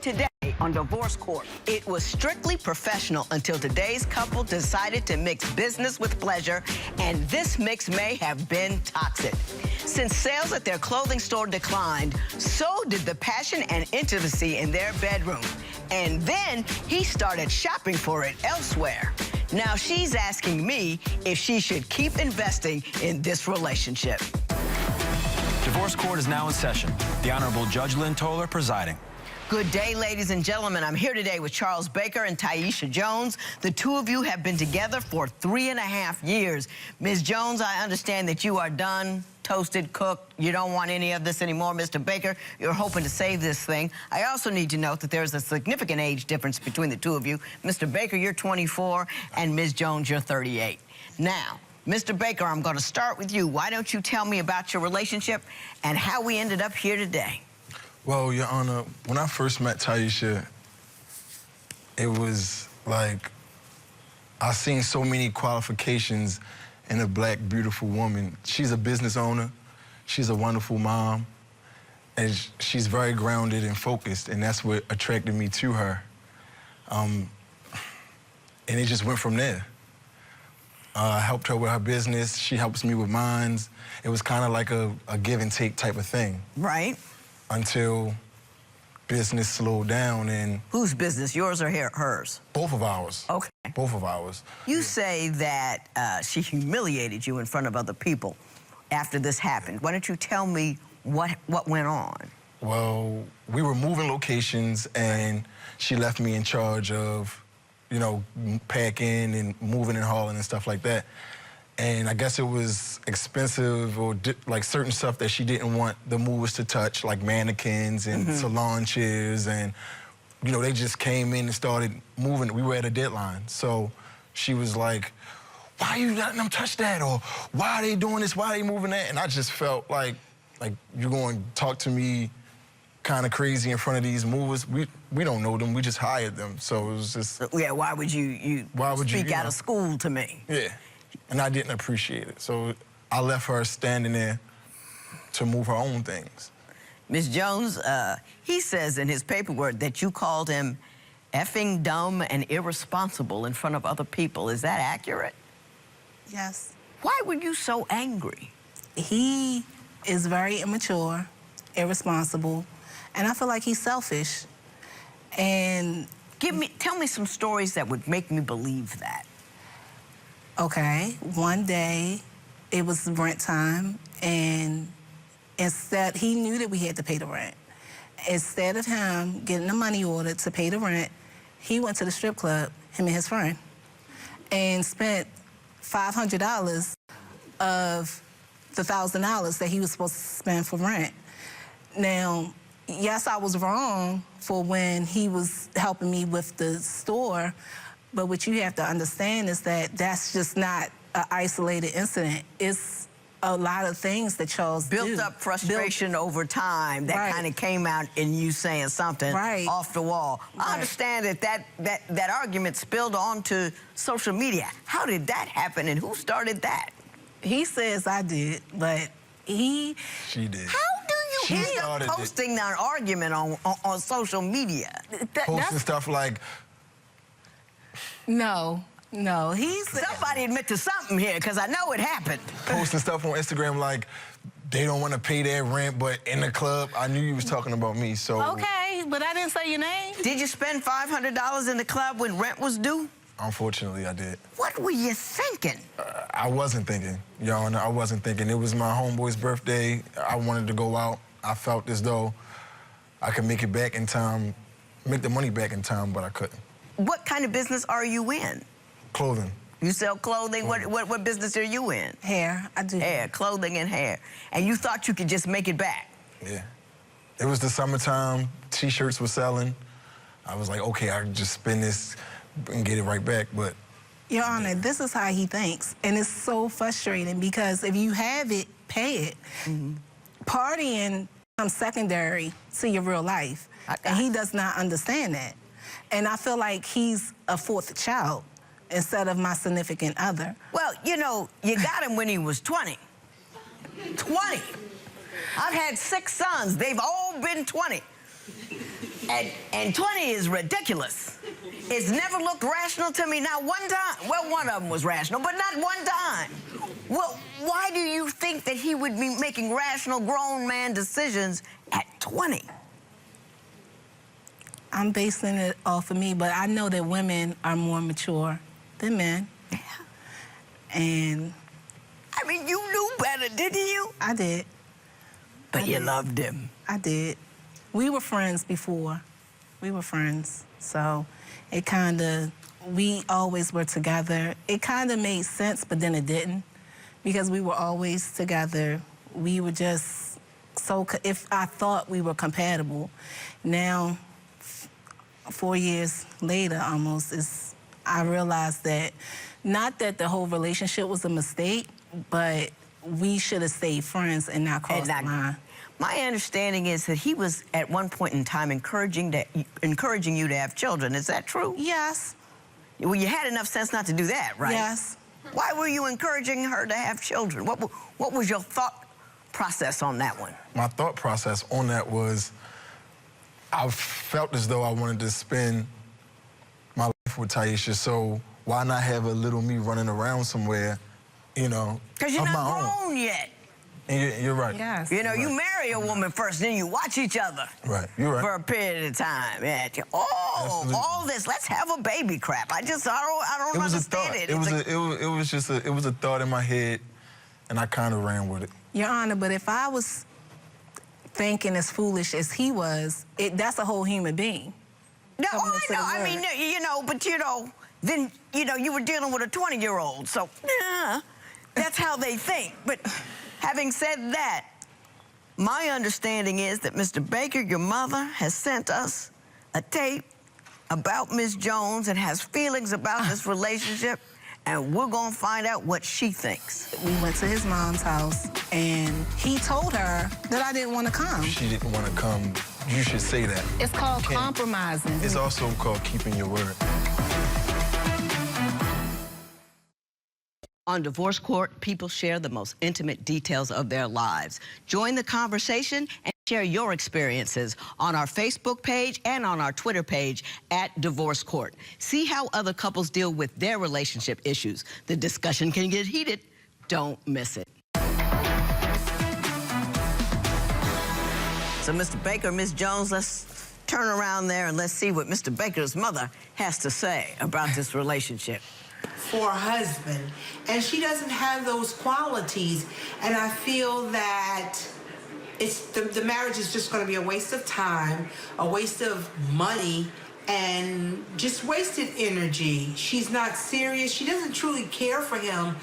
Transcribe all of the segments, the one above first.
Today on Divorce Court, it was strictly professional until today's couple decided to mix business with pleasure, and this mix may have been toxic. Since sales at their clothing store declined, so did the passion and intimacy in their bedroom. And then he started shopping for it elsewhere. Now she's asking me if she should keep investing in this relationship. Divorce Court is now in session. The Honorable Judge Lynn Toller presiding. Good day, ladies and gentlemen. I'm here today with Charles Baker and Taisha Jones. The two of you have been together for 3.5 years. Ms. Jones, I understand that you are done, toasted, cooked. You don't want any of this anymore. Mr. Baker, you're hoping to save this thing. I also need to note that there's a significant age difference between the two of you. Mr. Baker, you're 24, and Ms. Jones, you're 38. Now, Mr. Baker, I'm going to start with you. Why don't you tell me about your relationship and how we ended up here today? Well, Your Honor, when I first met Taisha, it was like I seen so many qualifications in a black, beautiful woman. She's a business owner. She's a wonderful mom. And she's very grounded and focused, and that's what attracted me to her. And it just went from there. I helped her with her business. She helps me with mine. It was kind of like a give and take type of thing. Right. Until business slowed down. And whose business, yours or hers? Both of ours. Okay. Both of ours. You say that she humiliated you in front of other people after this happened. Why don't you tell me what went on? Well, we were moving locations, and she left me in charge of, you know, packing and moving and hauling and stuff like that. And I guess it was expensive or like certain stuff that she didn't want the movers to touch, like mannequins and salon chairs. And, you know, they just came in and started moving. We were at a deadline. So she was like, why are you letting them touch that? Or why are they doing this? Why are they moving that? And I just felt like you're going to talk to me kind of crazy in front of these movers. We don't know them. We just hired them. So it was just... Yeah, why would you speak out of school to me? Yeah. And I didn't appreciate it. So I left her standing there to move her own things. Ms. Jones, he says in his paperwork that you called him effing dumb and irresponsible in front of other people. Is that accurate? Yes. Why were you so angry? He is very immature, irresponsible, and I feel like he's selfish. And tell me some stories that would make me believe that. Okay, one day it was rent time, and instead, he knew that we had to pay the rent. Instead of him getting the money order to pay the rent, he went to the strip club, him and his friend, and spent $500 of the $1,000 that he was supposed to spend for rent. Now, yes, I was wrong for when he was helping me with the store, but what you have to understand is that that's just not an isolated incident. It's a lot of things that Charles built up frustration over time that kind of came out in you saying something off the wall. I understand that argument spilled onto social media. How did that happen, and who started that? He says I did, but She did. How do you end up posting an argument on social media? Posting stuff like... No, somebody admit to something here, because I know it happened. Posting stuff on Instagram like they don't want to pay their rent, but in the club, I knew you was talking about me, so... Okay, but I didn't say your name. Did you spend $500 in the club when rent was due? Unfortunately, I did. What were you thinking? I wasn't thinking, Your Honor. I wasn't thinking. It was my homeboy's birthday. I wanted to go out. I felt as though I could make it back in time, make the money back in time, but I couldn't. What kind of business are you in? Clothing. You sell clothing? What business are you in? Hair. I do hair. Clothing and hair. And you thought you could just make it back? Yeah. It was the summertime. T-shirts were selling. I was like, okay, I can just spend this and get it right back, but... Your Honor, this is how he thinks, and it's so frustrating because if you have it, pay it. Partying comes secondary to your real life, and he does not understand that. And I feel like he's a fourth child instead of my significant other. Well, you know, you got him when he was 20. 20. I've had 6 sons. They've all been 20. And 20 is ridiculous. It's never looked rational to me, not one time. Well, one of them was rational, but not one time. Well, why do you think that he would be making rational grown man decisions at 20? I'm basing it off of me, but I know that women are more mature than men. Yeah. And I mean, you knew better, didn't you? I did. But you loved him. I did. We were friends before. We were friends. So it kind of, we always were together. It kind of made sense, but then it didn't. Because we were always together. We were just so, if I thought we were compatible. Now, 4 years later almost, I realized that, not that the whole relationship was a mistake, but we should have stayed friends and not crossed the line. My understanding is that he was at one point in time encouraging you to have children. Is that true? Yes. Well, you had enough sense not to do that, right? Yes. Why were you encouraging her to have children? What was your thought process on that one? My thought process on that was, I felt as though I wanted to spend my life with Taisha, so why not have a little me running around somewhere, you know, because you're of not my grown yet. And you're right. Yes. You know, you marry a woman first, then you watch each other. Right, you're right. For a period of time. Yeah. Oh, all this, let's have a baby crap. I don't understand it. It was a thought in my head, and I kind of ran with it. Your Honor, but if I was thinking as foolish as he was, that's a whole human being. No, I know. I mean, you know, but you know, then, you know, you were dealing with a 20-year-old, so, yeah, that's how they think. But having said that, my understanding is that Mr. Baker, your mother, has sent us a tape about Ms. Jones and has feelings about this relationship, and we're gonna find out what she thinks. We went to his mom's house, and he told her that I didn't want to come. If she didn't want to come, you should say that. It's called compromising. It's also called keeping your word. On Divorce Court, people share the most intimate details of their lives. Join the conversation and share your experiences on our Facebook page and on our Twitter page at Divorce Court. See how other couples deal with their relationship issues. The discussion can get heated. Don't miss it. So, Mr. Baker, Ms. Jones, let's turn around there and let's see what Mr. Baker's mother has to say about this relationship. For a husband, and she doesn't have those qualities, and I feel that the marriage is just going to be a waste of time, a waste of money, and just wasted energy. She's not serious. She doesn't truly care for him,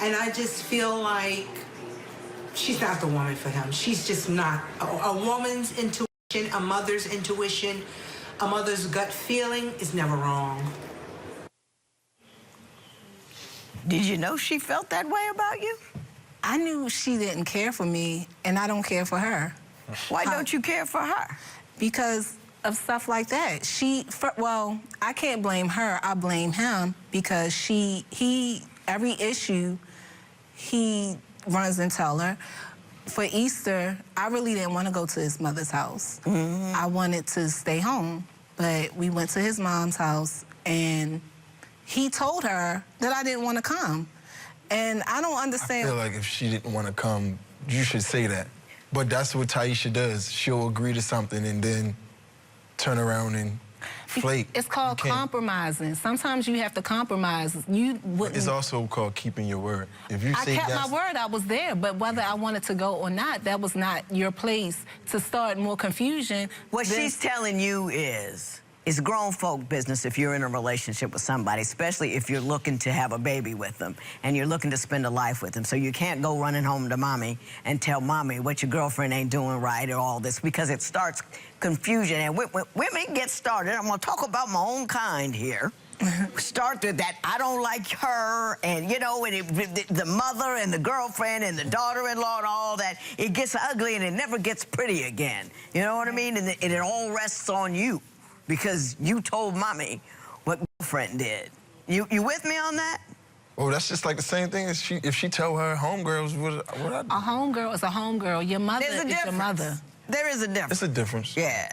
and I just feel like she's not the woman for him. She's just not. A woman's intuition, a mother's intuition, a mother's gut feeling is never wrong. Did you know she felt that way about you? I knew she didn't care for me, and I don't care for her. Why don't you care for her? Because of stuff like that. Well, I can't blame her. I blame him because every issue, he runs and tell her. For Easter, I really didn't want to go to his mother's house. Mm-hmm. I wanted to stay home, but we went to his mom's house, and he told her that I didn't want to come. And I don't understand. I feel like if she didn't want to come, you should say that. But that's what Taisha does. She'll agree to something and then turn around and flake. It's called compromising. Sometimes you have to compromise. You wouldn't. It's also called keeping your word. If you say I kept my word, I was there. But whether I wanted to go or not, that was not your place to start more confusion. What she's telling you is, it's grown folk business if you're in a relationship with somebody, especially if you're looking to have a baby with them and you're looking to spend a life with them. So you can't go running home to mommy and tell mommy what your girlfriend ain't doing right or all this, because it starts confusion. And when women get started, I'm gonna talk about my own kind here. Start with that, I don't like her, and you know, and the mother and the girlfriend and the daughter-in-law and all that, it gets ugly and it never gets pretty again. You know what I mean? And it all rests on you, because you told mommy what girlfriend did. You with me on that? Oh, that's just like the same thing as if she tell her homegirls what I do. A homegirl is a homegirl. Your mother is your mother. There is a difference. It's a difference. Yeah.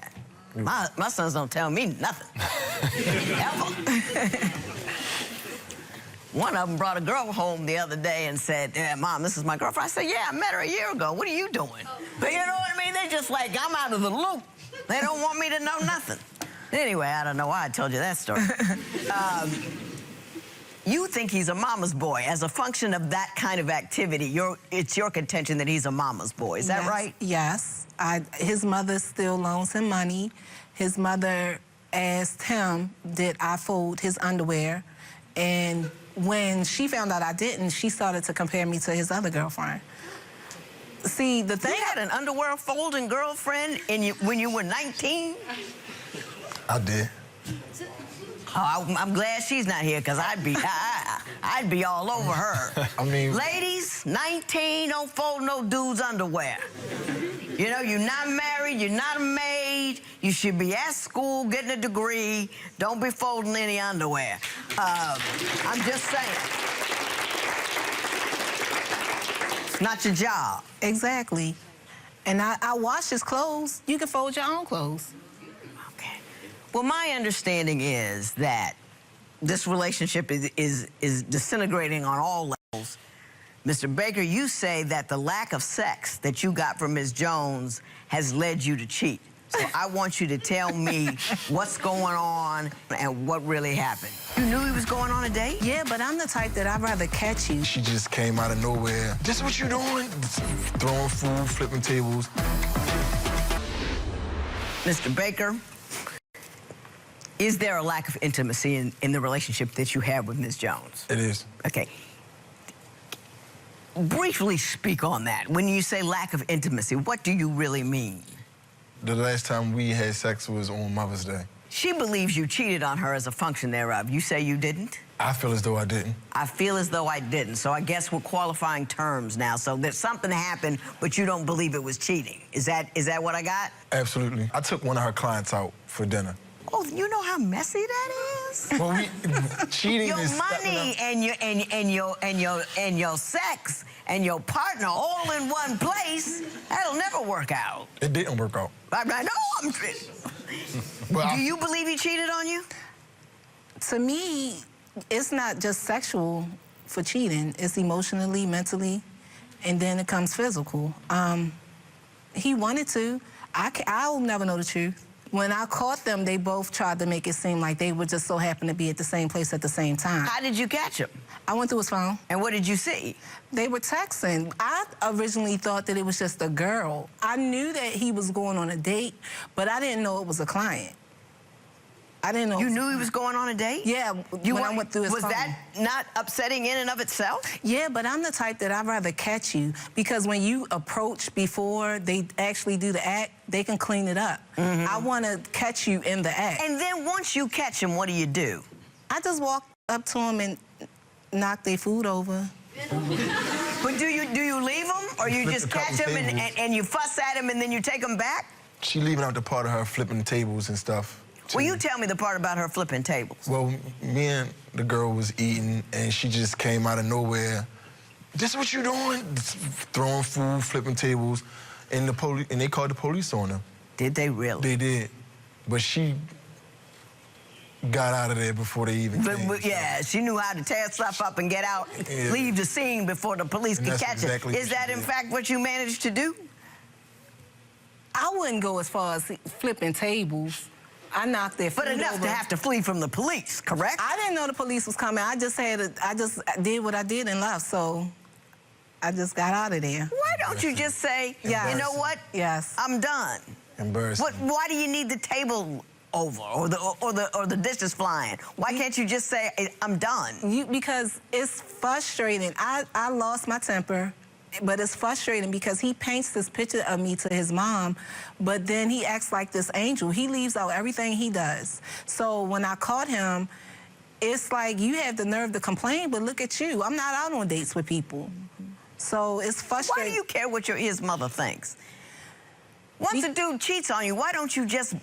My sons don't tell me nothing. Ever. One of them brought a girl home the other day and said, "Yeah, Mom, this is my girlfriend." I said, "Yeah, I met her a year ago. What are you doing?" But you know what I mean? They're just like, I'm out of the loop. They don't want me to know nothing. Anyway, I don't know why I told you that story. You think he's a mama's boy. As a function of that kind of activity, it's your contention that he's a mama's boy. Is that right? Yes. His mother still loans him money. His mother asked him, did I fold his underwear? And when she found out I didn't, she started to compare me to his other girlfriend. See, the thing... You had an underwear folding girlfriend when you were 19? I did. Oh, I'm glad she's not here, because I'd be all over her. I mean... Ladies, 19, don't fold no dude's underwear. You know, you're not married, you're not a maid, you should be at school getting a degree. Don't be folding any underwear. I'm just saying. It's not your job. Exactly. And I wash his clothes. You can fold your own clothes. Okay. Well, my understanding is that this relationship is disintegrating on all levels. Mr. Baker, you say that the lack of sex that you got from Ms. Jones has led you to cheat. So I want you to tell me what's going on and what really happened. You knew he was going on a date? Yeah, but I'm the type that I'd rather catch you. She just came out of nowhere. This what you doing? Throwing food, flipping tables. Mr. Baker, is there a lack of intimacy in the relationship that you have with Ms. Jones? It is. Okay. Briefly speak on that. When you say lack of intimacy, what do you really mean? The last time we had sex was on Mother's Day. She believes you cheated on her as a function thereof. You say you didn't? I feel as though I didn't. I feel as though I didn't. So I guess we're qualifying terms now. So there's something happened, but you don't believe it was cheating. Is that what I got? Absolutely. I took one of her clients out for dinner. Oh, you know how messy that is? Well, cheating your is money and your sex and your partner all in one place, that'll never work out. It didn't work out. I know. Do you believe he cheated on you? To me, it's not just sexual for cheating. It's emotionally, mentally, and then it comes physical. He wanted to. I'll never know the truth. When I caught them, they both tried to make it seem like they were just so happened to be at the same place at the same time. How did you catch him? I went through his phone. And what did you see? They were texting. I originally thought that it was just a girl. I knew that he was going on a date, but I didn't know it was a client. I didn't know. You knew he was going on a date? Yeah, when I went through his phone. Was that not upsetting in and of itself? Yeah, but I'm the type that I'd rather catch you, because when you approach before they actually do the act, they can clean it up. Mm-hmm. I want to catch you in the act. And then once you catch him, what do? I just walk up to them and knock their food over. But do you leave him, or you just catch him and you fuss at him and then you take him back? She leaving out the part of her flipping tables and stuff. Well, you tell me the part about her flipping tables. Well, me and the girl was eating, and she just came out of nowhere. This what you doing? Throwing food, flipping tables, and they called the police on her. Did they really? They did, but she got out of there before they even came. But yeah, she knew how to tear stuff up and get out, leave the scene before the police could catch it. Is that in fact what you managed to do? I wouldn't go as far as flipping tables. I knocked their food over. But enough to have to flee from the police, correct? I didn't know the police was coming. I just did what I did and left, so I just got out of there. Why don't you just say, you know what? Yes. I'm done. Embarrassing. Why do you need the table over or the dishes flying? Why can't you just say, I'm done? Because it's frustrating. I lost my temper. But it's frustrating because he paints this picture of me to his mom, but then he acts like this angel. He leaves out everything he does. So when I caught him, it's like, you have the nerve to complain, but look at you. I'm not out on dates with people. So it's frustrating. Why do you care what his mother thinks? Once a dude cheats on you, why don't you just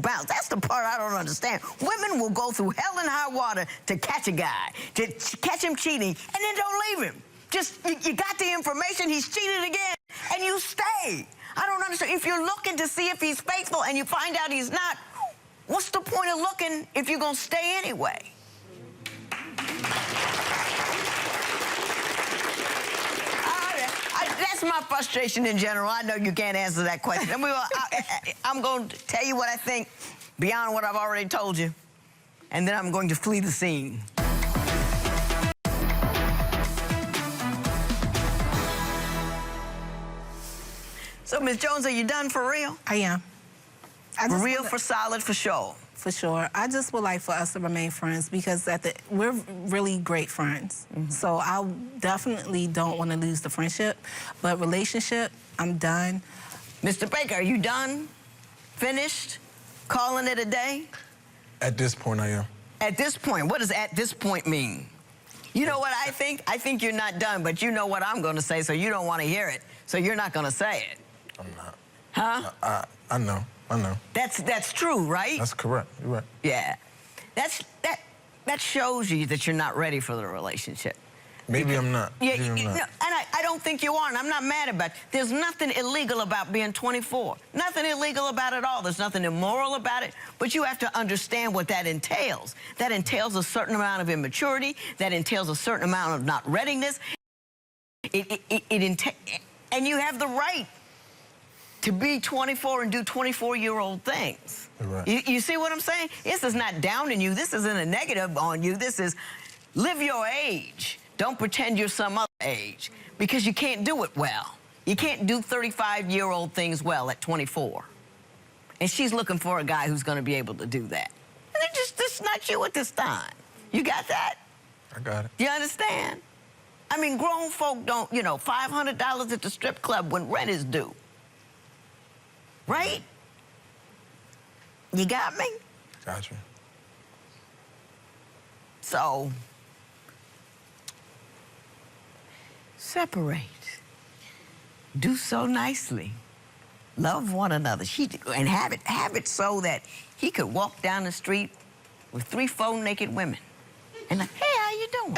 bounce? That's the part I don't understand. Women will go through hell and high water to catch a guy, to catch him cheating, and then don't leave him. Just, you got the information, he's cheated again, and you stay. I don't understand. If you're looking to see if he's faithful and you find out he's not, what's the point of looking if you're going to stay anyway? That's my frustration in general. I know you can't answer that question. I'm going to tell you what I think beyond what I've already told you, and then I'm going to flee the scene. So, Ms. Jones, are you done for real? I am. For real, for solid, for sure? For sure. I just would like for us to remain friends because we're really great friends. So I definitely don't want to lose the friendship. But relationship, I'm done. Mr. Baker, are you done? Finished? Calling it a day? At this point, I am. At this point? What does at this point mean? You know what I think? I think you're not done, but you know what I'm going to say, so you don't want to hear it. So you're not going to say it. I'm not. Huh? I know. That's true, right? That's correct. You're right. Yeah. That shows you that you're not ready for the relationship. Maybe I'm not. Yeah, Maybe I'm not. no, and I don't think you are, and I'm not mad about it. There's nothing illegal about being 24. Nothing illegal about it all. There's nothing immoral about it, but you have to understand what that entails. That entails a certain amount of immaturity. That entails a certain amount of not readiness. And you have the right to be 24 and do 24-year-old things. Right. You see what I'm saying? This is not downing you. This isn't a negative on you. This is live your age. Don't pretend you're some other age because you can't do it well. You can't do 35-year-old things well at 24. And she's looking for a guy who's going to be able to do that. And it's just not you at this time. You got that? I got it. You understand? I mean, grown folk don't, $500 at the strip club when rent is due. Right? You got me? Got you. So, separate. Do so nicely. Love one another. And have it so that he could walk down the street with 3, 4 naked women. And like, hey, how you doing?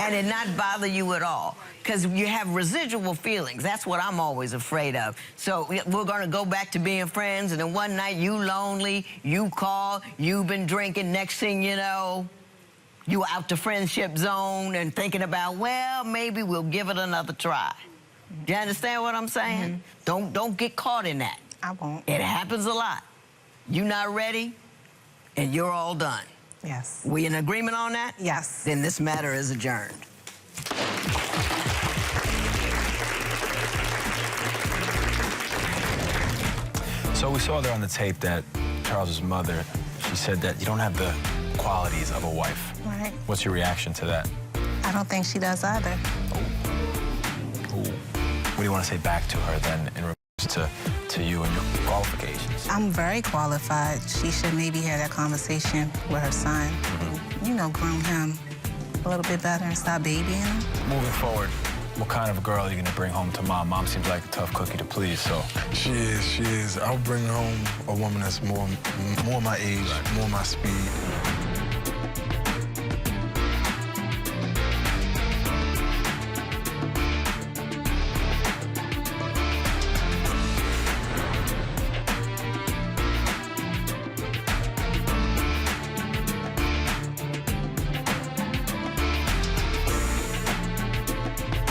And it not bother you at all. Because you have residual feelings. That's what I'm always afraid of. So we're going to go back to being friends, and then one night you lonely, you call, you've been drinking, next thing you know, you out the friendship zone and thinking about, well, maybe we'll give it another try. Do you understand what I'm saying? Don't get caught in that. I won't. It happens a lot. You're not ready, and you're all done. Yes. We in agreement on that? Yes. Then this matter is adjourned. So we saw there on the tape that Charles's mother, she said that you don't have the qualities of a wife. Right. What's your reaction to that? I don't think she does either. Ooh. What do you want to say back to her then in regards to you and your qualifications? I'm very qualified. She should maybe have that conversation with her son. Groom him a little bit better and stop babying him. Moving forward, what kind of a girl are you going to bring home to mom? Mom seems like a tough cookie to please, so. She is. I'll bring home a woman that's more my age, more my speed.